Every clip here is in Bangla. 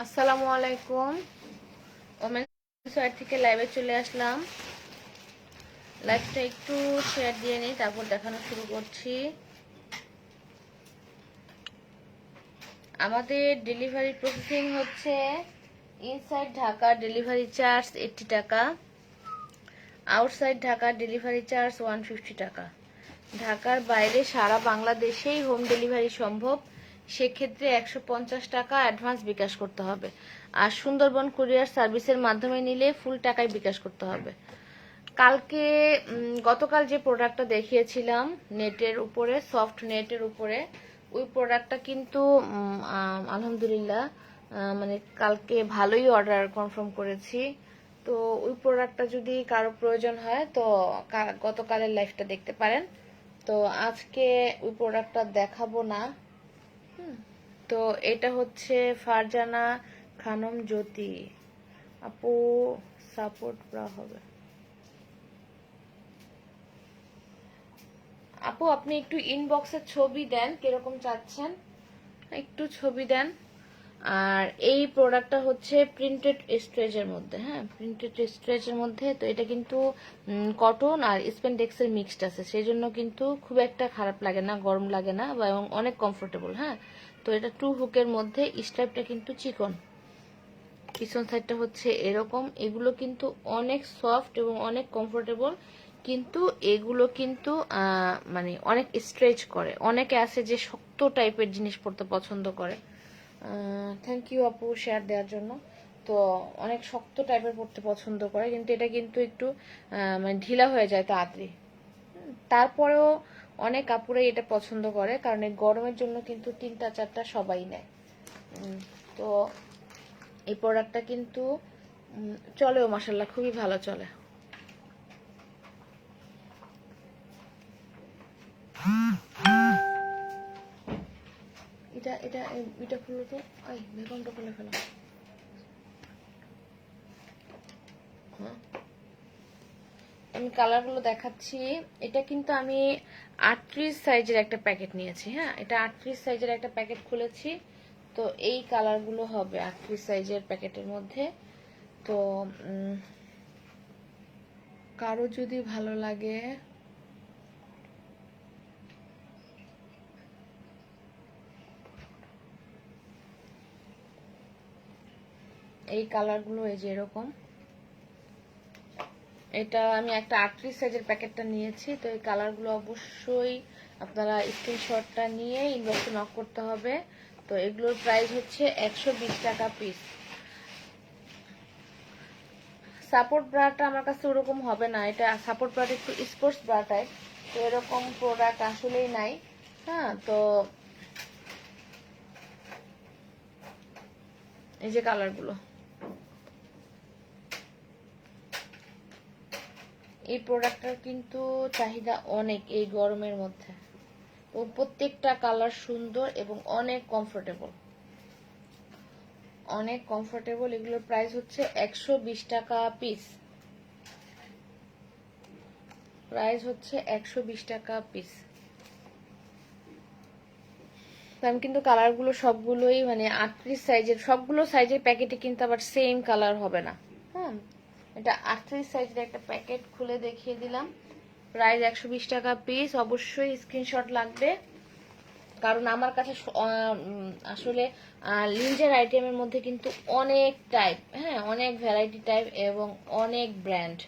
আসসালামু আলাইকুম। ওমেন সাইড থেকে লাইভে চলে আসলাম। লাইভটা একটু শেয়ার দিয়ে নিই, তারপর দেখানো শুরু করছি। আমাদের ডেলিভারি প্রসেসিং হচ্ছে ইনসাইড ঢাকা ডেলিভারি চার্জ 80 টাকা, আউটসাইড ঢাকা ডেলিভারি চার্জ 150 টাকা। ঢাকার বাইরে সারা বাংলাদেশেই হোম ডেলিভারি সম্ভব, সেক্ষেত্রে 150 টাকা অ্যাডভান্স বিকাশ করতে হবে। আর সুন্দরবন কুরিয়ার সার্ভিসের মাধ্যমে নিলে ফুল টাকায় বিকাশ করতে হবে। গতকাল যে প্রোডাক্টটা দেখিয়েছিলাম নেটের উপরে, সফট নেটের উপরে, ওই প্রোডাক্টটা কিন্তু আলহামদুলিল্লাহ মানে কালকে ভালোই অর্ডার কনফার্ম করেছি। তো ওই প্রোডাক্টটা যদি কারো প্রয়োজন হয় তো গতকালের লাইফটা দেখতে পারেন। তো আজকে ওই প্রোডাক্টটা দেখাবো না। তো এটা হচ্ছে ফারজানা খানম জ্যোতি আপু, সাপোর্ট করা হবে। আপু আপনি একটু ইনবক্সে ছবি দেন, কিরকম চাচ্ছেন একটু ছবি দেন। আর এই প্রোডাক্টটা হচ্ছে প্রিন্টেড স্ট্রেচের মধ্যে, হ্যাঁ প্রিন্টেড স্ট্রেচের মধ্যে। তো এটা কিন্তু কটন আর স্পেন্ডেক্সের মিক্সড আছে, সেই জন্য কিন্তু খুব একটা খারাপ লাগে না, গরম লাগে না, এবং অনেক কমফোর্টেবল। হ্যাঁ, তো এটা 2 হুকের মধ্যে, স্ট্রাইপটা কিন্তু চিকন, পিছন সাইডটা হচ্ছে এরকম। এগুলো কিন্তু অনেক সফট এবং অনেক কমফোর্টেবল, কিন্তু এগুলো কিন্তু মানে অনেক স্ট্রেচ করে। অনেকে আছে যে শক্ত টাইপের জিনিস পরতে পছন্দ করে। থ্যাংক ইউ আপু শেয়ার দেওয়ার জন্য। তো অনেক শক্ত টাইপের পরতে পছন্দ করে, কিন্তু এটা কিন্তু একটু মানে ঢিলা হয়ে যায় তাড়াতাড়ি। তারপরেও অনেক আপুরাই এটা পছন্দ করে, কারণ এই গরমের জন্য কিন্তু 3টা 4টা সবাই নেয়। তো এই প্রোডাক্টটা কিন্তু চলেও মাশাল্লাহ, খুবই ভালো চলে। এটা এটা এটা খুলো তো, এই বেগমটা খুলে ফেলো। হ্যাঁ, আমি কালারগুলো দেখাচ্ছি। এটা কিন্তু আমি 38 সাইজের একটা প্যাকেট নিয়েছি। হ্যাঁ, এটা 38 সাইজের একটা প্যাকেট খুলেছি। তো এই কালারগুলো হবে 38 সাইজের প্যাকেটের মধ্যে। তো কারো যদি ভালো লাগে এই কালারগুলো, এই যে এরকম, এটা আমি একটা 38 সাইজের প্যাকেটটা নিয়েছি। তো এই কালারগুলো অবশ্যই আপনারা স্ক্রিনশটটা নিয়ে ইনবক্সে নক করতে হবে। তো এগুলোর প্রাইস হচ্ছে 120 টাকা পিস। সাপোর্ট ব্রাটা আমার কাছে ওরকম হবে না, এটা সাপোর্ট ব্রাটা একটু স্পোর্টস ব্রা টাইপ। তো এরকম প্রোডাক্ট আসলেই নাই। হ্যাঁ, তো এই যে কালারগুলো, এই প্রোডাক্টটার কিন্তু চাহিদা অনেক এই গরমের মধ্যে। তো প্রত্যেকটা কালার সুন্দর এবং অনেক কমফোর্টেবল, অনেক কমফোর্টেবল। এগুলোর প্রাইস হচ্ছে 120 টাকা পিস। প্রাইস হচ্ছে 120 টাকা পিস। আমি কিন্তু কালারগুলো সবগুলোই মানে 38 সাইজের, সবগুলো সাইজের প্যাকেটে কিন্তু আবার সেম কালার হবে না। হ্যাঁ, এটা 38 সাইজের একটা প্যাকেট খুলে দেখিয়ে দিলাম। প্রাইস 120 টাকা পিস। অবশ্যই স্ক্রিনশট লাগবে, কারণ আমার কাছে আসলে লিঞ্জের আইটেমের মধ্যে কিন্তু অনেক টাইপ, হ্যাঁ অনেক ভ্যারাইটি টাইপ এবং অনেক ব্র্যান্ড।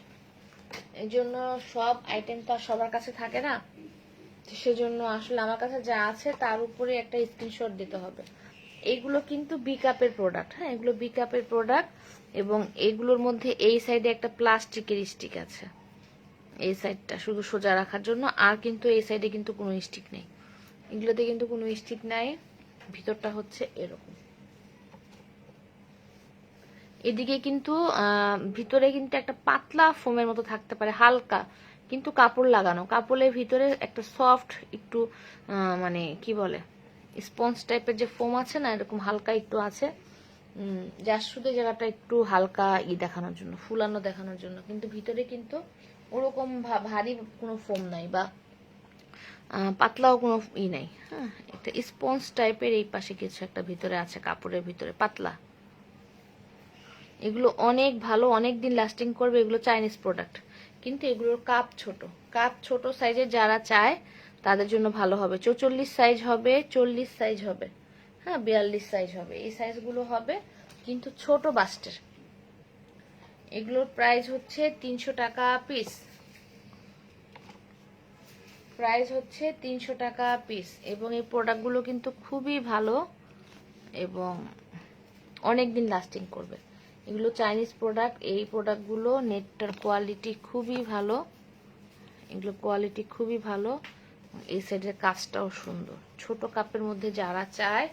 এই জন্য সব আইটেম তো আর সবার কাছে থাকে না, সেজন্য আসলে আমার কাছে যা আছে তার উপরে একটা স্ক্রিনশট দিতে হবে। এগুলো কিন্তু বিকাপের প্রোডাক্ট, হ্যাঁ এগুলো বিকাপের প্রোডাক্ট, এবং এগুলোর মধ্যে এই সাইডে একটা প্লাস্টিকের স্টিক আছে, এই সাইডটা শুধু সোজা রাখার জন্য। আর কিন্তু এই সাইডে কিন্তু কোনো স্টিক নেই, এগুলোতে কিন্তু কোনো স্টিক নাই। ভিতরটা হচ্ছে এরকম, এদিকে কিন্তু ভিতরে কিন্তু একটা পাতলা ফোমের মতো থাকতে পারে, হালকা কিন্তু কাপড় লাগানো, কাপড়ের ভিতরে একটা সফট একটু মানে কি বলে স্পঞ্জ টাইপের যে ফোম আছে না, এরকম হালকা একটু আছে। যার শুধু জায়গাটা একটু হালকা দেখানোর জন্য, ফুলানো দেখানোর জন্য, কিন্তু ভিতরে কিন্তু ওরকম ভারী কোনো ফোম নাই বা পাতলাও কোনো নাই। হ্যাঁ, একটা স্পঞ্জ টাইপের এই পাশে কিছু একটা ভিতরে আছে, কাপড়ের ভিতরে পাতলা। এগুলো অনেক ভালো, অনেক দিন লাস্টিং করবে। এগুলো চাইনিজ প্রোডাক্ট, কিন্তু এগুলোর কাপ ছোট সাইজের যারা চায় তাদের জন্য ভালো হবে। 44 সাইজ হবে, 40 সাইজ হবে, হ্যাঁ 42 সাইজ হবে, এই সাইজগুলো হবে, কিন্তু ছোট বাস্টের। এগুলোর প্রাইস হচ্ছে 300 টাকা পিস, প্রাইস হচ্ছে 300 টাকা পিস। এবং এই প্রোডাক্টগুলো কিন্তু খুবই ভালো এবং অনেক দিন লাস্টিং করবে। এগুলো চাইনিজ প্রোডাক্ট, এই প্রোডাক্টগুলো নেটটার কোয়ালিটি খুবই ভালো, এগুলো কোয়ালিটি খুবই ভালো। এই সাইডের কাজটাও সুন্দর। ছোট কাপের মধ্যে যারা চায়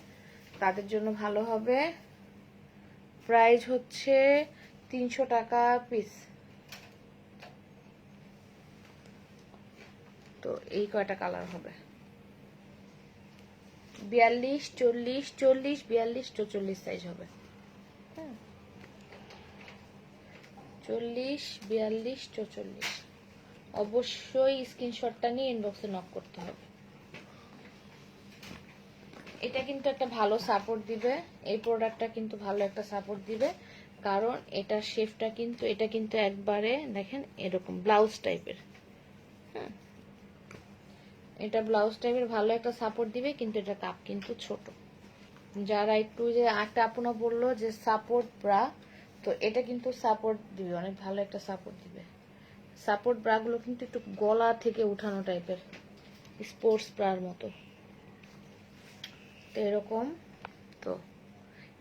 তাদের জন্য ভালো হবে। প্রাইস হচ্ছে 300 টাকা পিস। তো এই কয়টা কালার হবে, 42, 40, 40, 42, 44 সাইজ হবে, 40, 42, 44। অবশ্যই স্ক্রিনশটটা নিয়ে ইনবক্সে নক করতে হবে। এটা কিন্তু একটা ভালো সাপোর্ট দিবে, এই প্রোডাক্টটা কিন্তু ভালো একটা সাপোর্ট দিবে, কারণ এটার শেপটা কিন্তু, এটা কিন্তু একবারে দেখেন এরকম ব্লাউজ টাইপের, হ্যাঁ এটা ব্লাউজ টাইপের ভালো একটা সাপোর্ট দিবে, কিন্তু এটা কাপ কিন্তু ছোট। যারা একটু যে একটা আপনা বললো যে সাপোর্ট ব্রা, তো এটা কিন্তু সাপোর্ট দিবে, অনেক ভালো একটা সাপোর্ট দিবে। সাপোর্ট ব্রাগুলো কিন্তু একটু গলা থেকে উঠানো টাইপের, স্পোর্টস ব্রার মতো, তো এরকম। তো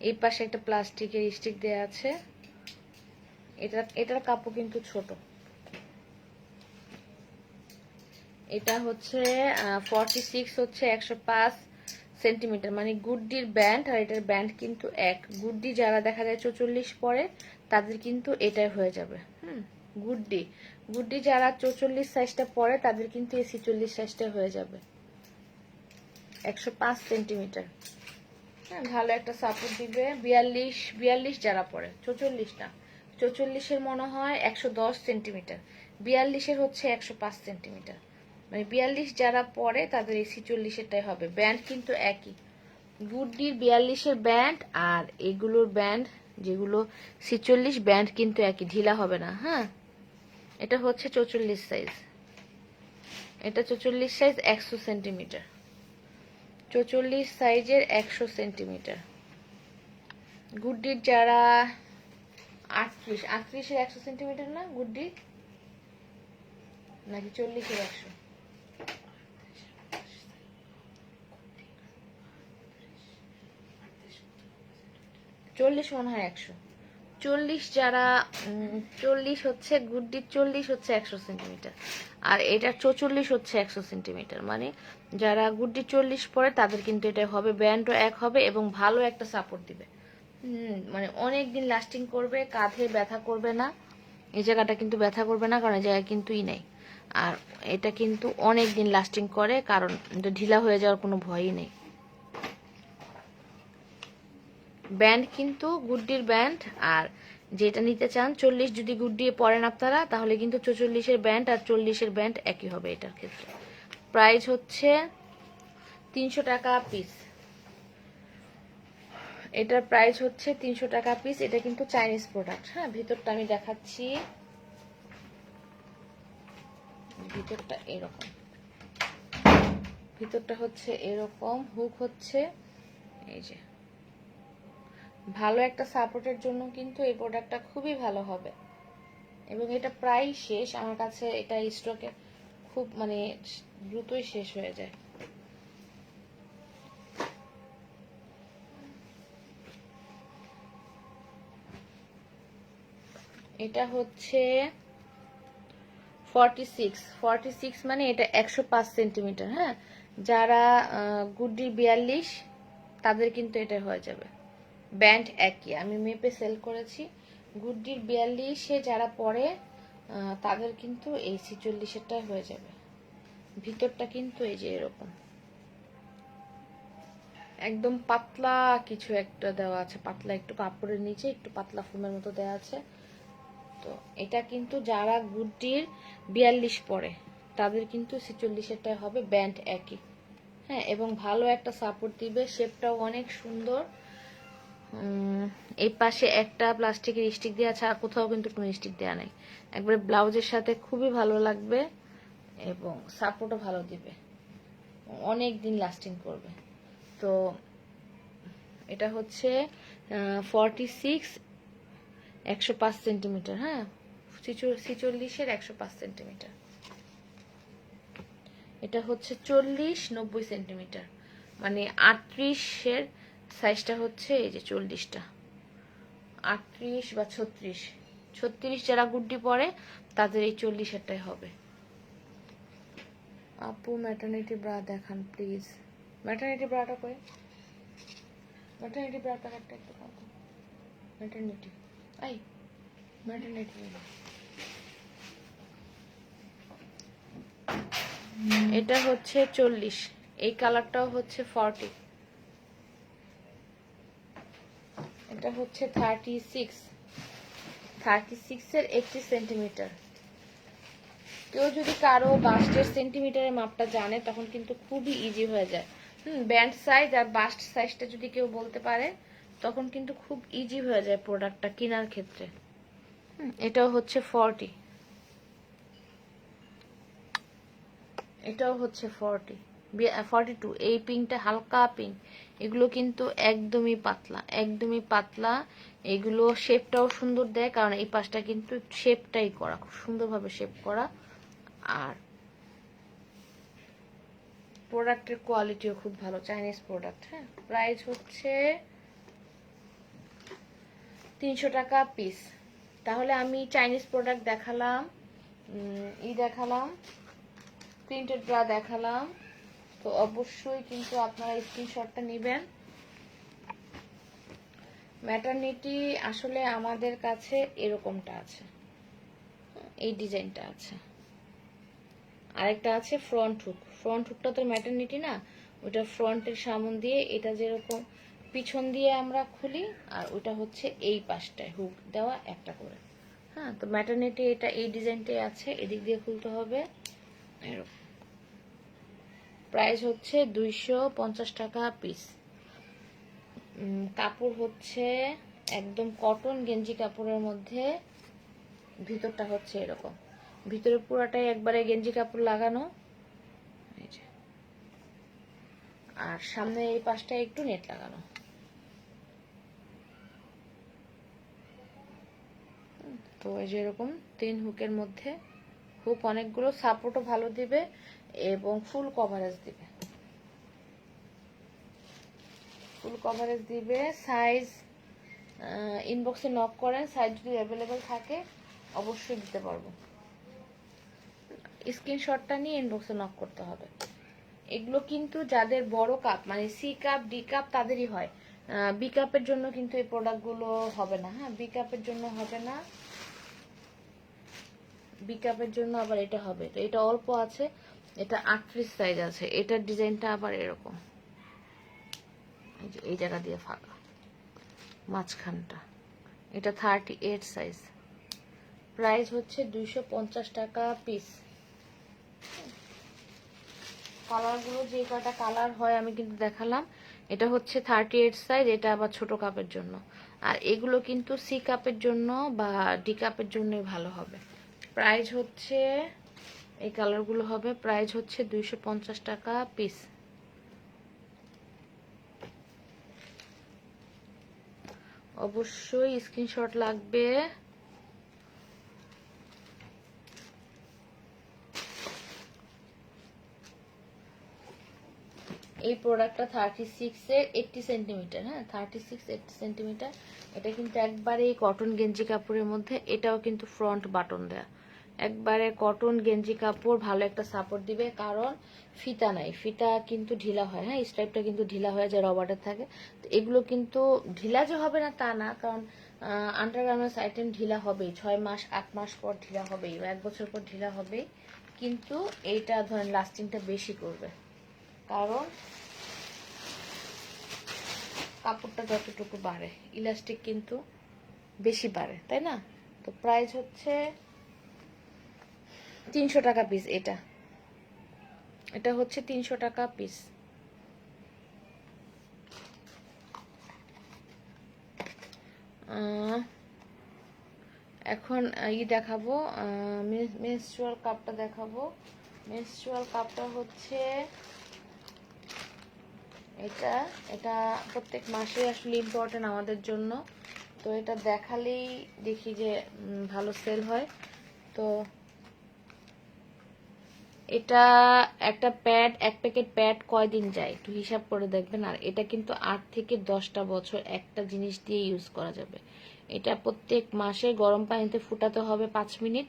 এই পাশে একটা প্লাস্টিকের স্টিক দেয়া আছে, এটার কাপড় কিন্তু ছোট। এটা হচ্ছে 46 হচ্ছে 105 সেন্টিমিটার, মানে গুডডির ব্যান্ড, আর এটার ব্যান্ড কিন্তু এক। গুডডি যারা দেখা যায় 44 পরে তাদের কিন্তু এটাই হয়ে যাবে। গুডডি গুডডি যারা 44 সাইজটা পরে তাদের কিন্তু এই 46 সাইজটা হয়ে যাবে। 105 সেন্টিমিটার, হ্যাঁ ভালো একটা সাপোর্ট দিবে। 42 যারা পরে, 44 না, 44-এর মনে হয় 110 সেন্টিমিটার, 42-এর হচ্ছে 105 সেন্টিমিটার, মানে 42 যারা পরে তাদের এই 46-এরটাই হবে। ব্যান্ড কিন্তু একই, গুডডির 42-এর ব্যান্ড আর এগুলোর ব্যান্ড যেগুলো 46, ব্যান্ড কিন্তু একই, ঢিলা হবে না। হ্যাঁ এটা হচ্ছে 44 সাইজ, এটা 44 সাইজ 100 সেন্টিমিটার, 44 সাইজের 100 সেন্টিমিটার। গুডডির যারা 38-এর 100 সেন্টিমিটার না গুডডি, নাকি 40-এর 100, 40 মনে হয় 100, 40 যারা 40 হচ্ছে গুডডির, 40 হচ্ছে 100 সেন্টিমিটার, আর এটা 44 হচ্ছে 100 সেন্টিমিটার, মানে যারা গুডডির 40 পরে তাদের কিন্তু এটা হবে। ব্যান্ডও এক হবে এবং ভালো একটা সাপোর্ট দিবে, মানে অনেক দিন লাস্টিং করবে, কাঁধে ব্যথা করবে না, এই জায়গাটা কিন্তু ব্যথা করবে না, কারণ এই জায়গায় কিন্তু নাই। আর এটা কিন্তু অনেক দিন লাস্টিং করে, কারণ এটা ঢিলা হয়ে যাওয়ার কোনো ভয়ই নেই। ব্যান্ড কিন্তু গুডডির ব্যান্ড, আর যেটা নিতে চান 40 যদি গুড্ডি পরেন আপনারা, তাহলে কিন্তু 44-এর ব্যান্ড আর 40-এর ব্যান্ড একই হবে এটার ক্ষেত্রে। প্রাইস হচ্ছে 300 টাকা পিস, এটার প্রাইস হচ্ছে 300 টাকা পিস। এটা কিন্তু চাইনিজ প্রোডাক্ট। হ্যাঁ ভিতরটা আমি দেখাচ্ছি, ভিতরটা এরকম, ভিতরটা হচ্ছে এরকম, হুক হচ্ছে এই যে। ভালো একটা সাপোর্টের জন্য কিন্তু এই প্রোডাক্টটা খুবই ভালো হবে, এবং এটা প্রায় শেষ আমার কাছে, এটা স্টকে খুব মানে দ্রুতই শেষ হয়ে যায়। এটা হচ্ছে 46 মানে এটা 105 সেন্টিমিটার। হ্যাঁ যারা গুড্ডির 42 তাদের কিন্তু এটা হয়ে যাবে। ব্যান্ড একই, আমি মেপে সেল করেছি। গুড্ডির 42-এ যারা পরে তাদের কিন্তু এই 46-এরটা হয়ে যাবে। ভিতরটা কিন্তু এই যে এরকম একদম পাতলা কিছু একটা দেওয়া আছে, পাতলা একটু কাপড়ের নিচে একটু পাতলা ফোমের মতো দেওয়া আছে। তো এটা কিন্তু যারা গুড্ডির 42 পরে তাদের কিন্তু 46-এরটা হবে, ব্যান্ড একই। হ্যাঁ এবং ভালো একটা সাপোর্ট দিবে, শেপটাও অনেক সুন্দর, এই পাশে একটা প্লাস্টিকের স্টিক দেওয়া আছে, আর কোথাও কিন্তু কোনো স্টিক দেওয়া নাই। একবারে ব্লাউজের সাথে খুবই ভালো লাগবে এবং সাপোর্টও ভালো দিবে, অনেক দিন লাস্টিং করবে। তো এটা হচ্ছে 46 105 সেন্টিমিটার, হ্যাঁ 46-এর 105 সেন্টিমিটার। এটা হচ্ছে 40-90 সেন্টিমিটার, মানে 38-এর সাইজটা হচ্ছে এই যে 40টা, 38 বা 36 যারা গুড্ডি পরে তাদের এই 40-এরটাই হবে। আপু ম্যাটারনিটি ব্রা দেখান প্লিজ। ম্যাটারনিটি ব্রাটা করে, ম্যাটারনিটি ব্রা প্যাকেটটা একটু খাও। ম্যাটারনিটি আই ম্যাটারনিটি এটা হচ্ছে 40, এই কালারটাও হচ্ছে 40, এটা হচ্ছে 36-এর 80 সেন্টিমিটার। কেউ যদি কারো বাস্টের সেন্টিমিটারের মাপটা জানে তখন কিন্তু খুবই ইজি হয়ে যায়। ব্যান্ড সাইজ আর বাস্ট সাইজটা যদি কেউ বলতে পারে তখন কিন্তু খুব ইজি হয়ে যায় প্রোডাক্টটা কেনার ক্ষেত্রে। এটাও হচ্ছে 40, এটাও হচ্ছে 42। এই পিঙ্কটা হালকা পিঙ্ক, এগুলো কিন্তু একদমই পাতলা, একদমই পাতলা। এগুলো শেপটাও সুন্দর দেয়, কারণ এই পাশটা কিন্তু শেপটাই করা, খুব সুন্দরভাবে শেপ করা। আর প্রোডাক্টের কোয়ালিটিও খুব ভালো, চাইনিজ প্রোডাক্ট। হ্যাঁ, প্রাইস হচ্ছে 300 টাকা পিস। তাহলে আমি চাইনিজ প্রোডাক্ট দেখালাম, দেখালাম, প্রিন্টেড ব্রা দেখালাম। তো অবশ্যই কিন্তু আপনারা স্ক্রিনশটটা নেবেন। ম্যাটারনিটি আসলে আমাদের কাছে এরকমটা আছে, এই ডিজাইনটা আছে, আরেকটা আছে ফ্রন্ট হুক। ফ্রন্ট হুকটা তো ম্যাটারনিটি না, ওটা ফ্রন্টের সামন দিয়ে, এটা যেরকম পিছন দিয়ে আমরা খুলি, আর ওটা হচ্ছে এই পাশটায় হুক দেওয়া একটা করে। হ্যাঁ, তো ম্যাটারনিটি এটা এই ডিজাইনটাই আছে, এদিক দিয়ে খুলতে হবে এরকম। প্রাইস হচ্ছে 250 টাকা পিস। কাপড় হচ্ছে একদম কটন গেঞ্জি কাপড়ের মধ্যে, ভিতরটা হচ্ছে এরকম, ভিতরে পুরাটাই একবারে গেঞ্জি কাপড় লাগানো, আর সামনে এই পাশটা একটু নেট লাগানো। তো এই যে এরকম 3 হুকের মধ্যে, হুক অনেকগুলো, সাপোর্টও ভালো দিবে এবং ফুল কভারেজ দিবে, ফুল কভারেজ দিবে। সাইজ ইনবক্সে নক করেন, সাইজ যদি অ্যাভেলেবেল থাকে অবশ্যই দিতে পারবো। স্ক্রিনশটটা নিয়ে ইনবক্সে নক করতে হবে। এগুলো কিন্তু যাদের বড় কাপ, মানে সি কাপ ডি কাপ তাদেরই হয়, বি কাপের জন্য কিন্তু এই প্রোডাক্টগুলো হবে না। হ্যাঁ, বি কাপের জন্য হবে না, বি কাপের জন্য আবার এটা হবে। তো এটা অল্প আছে, এটা 38 সাইজ আছে, এটার ডিজাইনটা আবার এরকম, এই জায়গা দিয়ে ফাঁকা মাঝখানটা, এটা 38 সাইজ। প্রাইস হচ্ছে 250 টাকা পিস। কালারগুলো যে কটা কালার হয় আমি কিন্তু দেখালাম। এটা হচ্ছে 38 সাইজ, এটা আবার ছোট কাপের জন্য, আর এগুলো কিন্তু সি কাপের জন্য বা ডি কাপের জন্যই ভালো হবে। প্রাইস হচ্ছে, এই কালারগুলো হবে, প্রাইস হচ্ছে 250 টাকা পিস। অবশ্যই স্ক্রিনশট লাগবে। এই প্রোডাক্টটা 36-এর 80 সেন্টিমিটার, হ্যাঁ 36-80 সেন্টিমিটার। এটা কিন্তু একবারে কটন গেঞ্জি কাপড়ের মধ্যে, এটাও কিন্তু ফ্রন্ট বাটন দেয়া, একবারে কটন গেঞ্জি কাপড়, ভালো একটা সাপোর্ট দিবে, কারণ ফিতা নাই, ফিতা কিন্তু ঢিলা হয়। হ্যাঁ, স্ট্রাইপটা কিন্তু ঢিলা হয়ে যায়, রবারের থাকে। তো এগুলো কিন্তু ঢিলা যে হবে না তা না, কারণ আন্ডারগার্মেন্টস আইটেম ঢিলা হবেই, 6 মাস 8 মাস পর ঢিলা হবেই, 1 বছর পর ঢিলা হবেই, কিন্তু এইটা ধরেন লাস্টিংটা বেশি করবে, কারণ কাপড়টা যতটুকু বাড়ে ইলাস্টিক কিন্তু বেশি বাড়ে, তাই না? তো প্রাইস হচ্ছে 300 টাকা পিস। এটা হচ্ছে 300 টাকা পিস। এখন দেখাবো, মেনস্ট্রুয়াল কাপটা দেখাবো। মেনস্ট্রুয়াল কাপটা হচ্ছে এটা এটা প্রত্যেক মাসে আসলে ইম্পর্টেন্ট আমাদের জন্য। তো এটা দেখালেই দেখি যে ভালো সেল হয়। তো এটা একটা প্যাড, এক প্যাকেট প্যাড কয়দিন যায় একটু হিসাব করে দেখবেন। আর এটা কিন্তু 8 থেকে 10টা বছর একটা জিনিস দিয়ে ইউজ করা যাবে। এটা প্রত্যেক মাসে গরম পানিতে ফুটাতে হবে 5 মিনিট।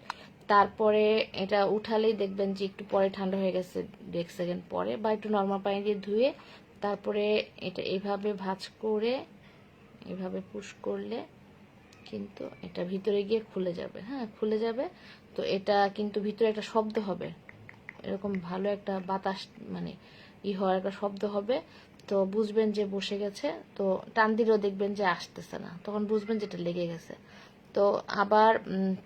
তারপরে এটা উঠালেই দেখবেন যে একটু পরে ঠান্ডা হয়ে গেছে, 1 সেকেন্ড পরে, বা একটু নর্মাল পানি দিয়ে ধুয়ে তারপরে এটা এইভাবে ভাঁজ করে এইভাবে পুশ করলে কিন্তু এটা ভিতরে গিয়ে খুলে যাবে। হ্যাঁ, খুলে যাবে। তো এটা কিন্তু ভিতরে একটা শব্দ হবে, এরকম ভালো একটা বাতাস মানে হওয়ার একটা শব্দ হবে। তো বুঝবেন যে বসে গেছে। তো টান দিলেও দেখবেন যে আসতেছে না, তখন বুঝবেন যেটা লেগে গেছে। তো আবার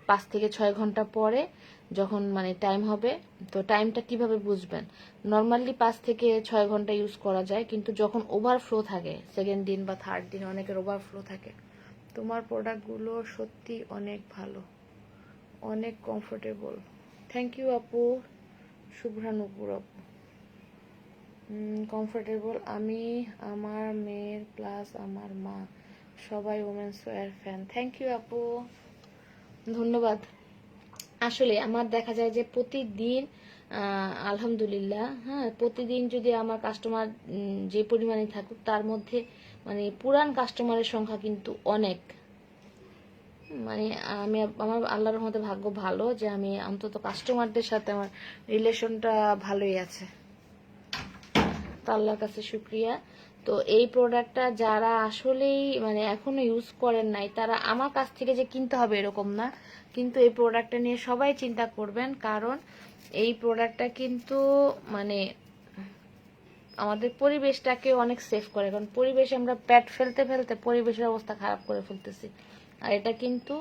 5 থেকে 6 ঘন্টা পরে যখন মানে টাইম হবে, তো টাইমটা কিভাবে বুঝবেন? নর্মালি 5 থেকে 6 ঘন্টা ইউজ করা যায়, কিন্তু যখন ওভারফ্লো থাকে, সেকেন্ড দিন বা থার্ড দিন অনেকের ওভারফ্লো থাকে। তোমার প্রোডাক্টগুলো সত্যি অনেক ভালো, অনেক কমফোর্টেবল। থ্যাংক ইউ আপু, শুভ্রানুপুর আপু। কমফোর্টেবল। আমি, আমার মেয়ের প্লাস আমার মা সবাই women's wear fan. Thank you আপু, ধন্যবাদ। আসলে আমার দেখা যায় যে প্রতিদিন আলহামদুলিল্লাহ, হ্যাঁ, প্রতিদিন যদি আমার কাস্টমার যে পরিমাণে থাকুক তার মধ্যে মানে পুরান কাস্টমারের সংখ্যা কিন্তু অনেক। মানে আমি, আমার আল্লাহর রহমতে ভাগ্য ভালো যে আমি অন্তত কাস্টমারদের সাথে আমার রিলেশনটা ভালোই আছে, তো আল্লাহর কাছে শুক্রিয়া। তো এই প্রোডাক্টটা যারা আসলেই মানে এখনো ইউজ করেন নাই তারা আমার কাছ থেকে যে কিনতে হবে এরকম না, কিন্তু এই প্রোডাক্টটা নিয়ে সবাই চিন্তা করবেন। কারণ এই প্রোডাক্টটা কিন্তু মানে আমাদের পরিবেশটাকে অনেক সেভ করে। কারণ পরিবেশে আমরা প্যাট ফেলতে ফেলতে পরিবেশের অবস্থা খারাপ করে ফেলতেছি। আর এটা কিন্তু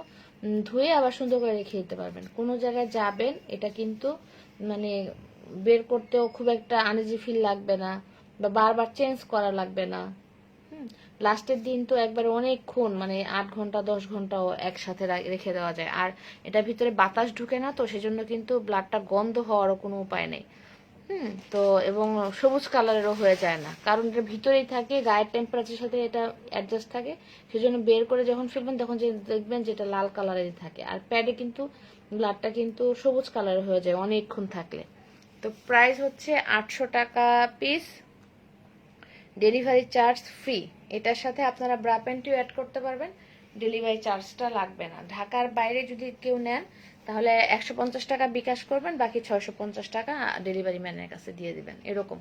ধুয়ে আবার সুন্দর করে রেখে দিতে পারবেন। কোনো জায়গায় যাবেন এটা কিন্তু মানে বের করতেও খুব একটা আনইজি ফিল লাগবে না, বা বারবার চেঞ্জ করা লাগবে না। লাস্টের দিন তো একবারে অনেকক্ষণ মানে 8 ঘন্টা 10 ঘন্টাও একসাথে রেখে দেওয়া যায়। আর এটা ভিতরে বাতাস ঢুকে না, তো সেজন্য কিন্তু ব্লাডটা গন্ধ হওয়ারও কোনো উপায় নেই। তো এবং সবুজ কালারেরও হয়ে যায় না, কারণ এটা ভিতরেই থাকে, গায়ের টেম্পারেচারের সাথে এটা অ্যাডজাস্ট থাকে। সেজন্য বের করে যখন ফেলবেন তখন যে দেখবেন যেটা লাল কালারেরই থাকে। আর প্যাডে কিন্তু ব্লাডটা কিন্তু সবুজ কালারের হয়ে যায় অনেকক্ষণ থাকলে। তো প্রাইস হচ্ছে 800 টাকা পিস, ডেলিভারি চার্জ ফ্রি। এটার সাথে আপনারা ব্রা প্যান্টিও অ্যাড করতে পারবেন, ডেলিভারি চার্জটা লাগবে না। ঢাকার বাইরে যদি কেউ নেন তাহলে 150 টাকা বিকাশ করবেন, বাকি 650 টাকা ডেলিভারি ম্যানের কাছে দিয়ে দিবেন, এরকম।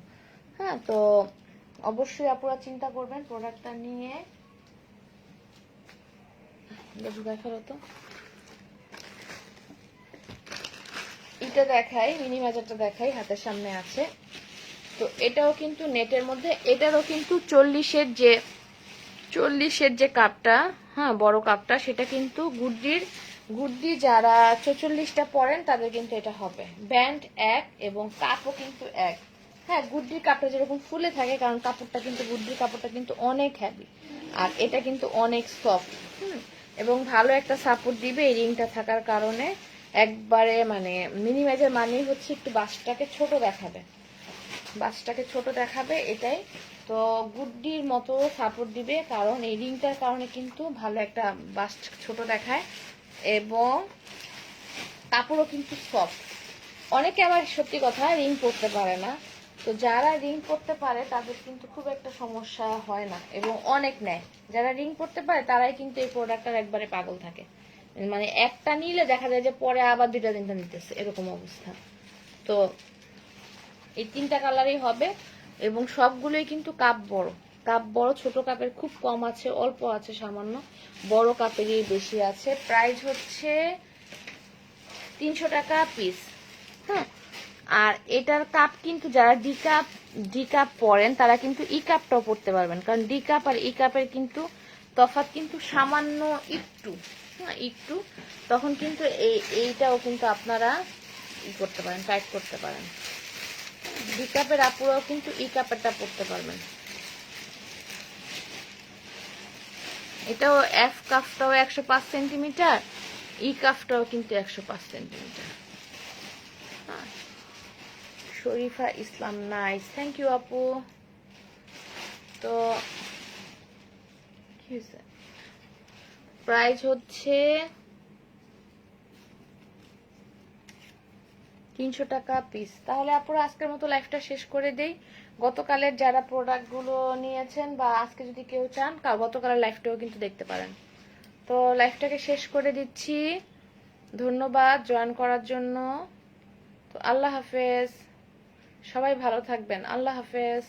হ্যাঁ, তো অবশ্যই আপনারা চিন্তা করবেন প্রোডাক্টটা নিয়ে। ঢুকায় ফেলো তো, এটা দেখাই, মিনি বাজারটা দেখাই, হাতের সামনে আছে। তো এটাও কিন্তু নেটের মধ্যে, এটারও কিন্তু 40-এর যে কাপটা, হ্যাঁ বড় কাপটা, সেটা কিন্তু গুড্ডি যারা 44টা পরেন তাদের কিন্তু এটা হবে। ব্যান্ড এক এবং কাপও কিন্তু এক। হ্যাঁ, গুড্ডির কাপড় যেরকম ফুলে থাকে, কারণ কাপড়টা কিন্তু গুড্ডির কাপড়টা কিন্তু অনেক হ্যাভি, আর এটা কিন্তু অনেক সফট। এবং ভালো একটা সাপোর্ট দিবে এই রিংটা থাকার কারণে। একবারে মানে মিনিমাইজার মানেই হচ্ছে একটু বাসটাকে ছোট দেখাবে, এটাই। তো গুড্ডির মতো সাপোর্ট দিবে, কারণ এই রিংটার কারণে কিন্তু ভালো একটা বাস্ট ছোট দেখায়, এবং কাপড়ও কিন্তু সফট। অনেকে আবার সত্যি কথা রিং পরতে পারে না, তো যারা রিং পরতে পারে তাদের কিন্তু খুব একটা সমস্যা হয় না এবং অনেক নেয়। যারা রিং পরতে পারে তারাই কিন্তু এই প্রোডাক্টটার একবারে পাগল থাকে, মানে একটা নিলে দেখা যায় যে পরে আবার 2টা-3টা নিতেছে, এরকম অবস্থা। তো এই 3টা কালারই হবে, এবং সবগুলোই কিন্তু কাপ বড়, ছোট কাপের খুব কম আছে, অল্প আছে সামান্য, বড় কাপেরই বেশি আছে। প্রাইস হচ্ছে 300 টাকা পিস। হ্যাঁ, আর এটার কাপ কিন্তু যারা ডি কাপ পরেন তারা কিন্তু ই কাপটাও পরতে পারবেন, কারণ ডি কাপ আর ই কাপের কিন্তু তফাৎ কিন্তু সামান্য একটু, হ্যাঁ একটু। তখন কিন্তু এইটাও কিন্তু আপনারা করতে পারেন, টাইট করতে পারেন। ডি কাপের আপুরাও কিন্তু ই কাপেরটা পরতে পারবেন। এটাও এফ কাফটাও 105 সেন্টিমিটার, ই কাফটাও কিন্তু 105 centimetre. Sharifa Islam, nice, thank you আপু। তো কি হয়েছে, প্রাইস হচ্ছে 300 টাকা পিস। তাহলে আপুরা আজকের মতো লাইফটা শেষ করে দেই। গতকালের যারা প্রোডাক্টগুলো নিয়েছেন বা আজকে যদি কেউ চান, গতকালের লাইফটাও কিন্তু দেখতে পারেন। তো লাইফটাকে শেষ করে দিচ্ছি। ধন্যবাদ জয়েন করার জন্য। তো আল্লাহ হাফেজ, সবাই ভালো থাকবেন, আল্লাহ হাফেজ।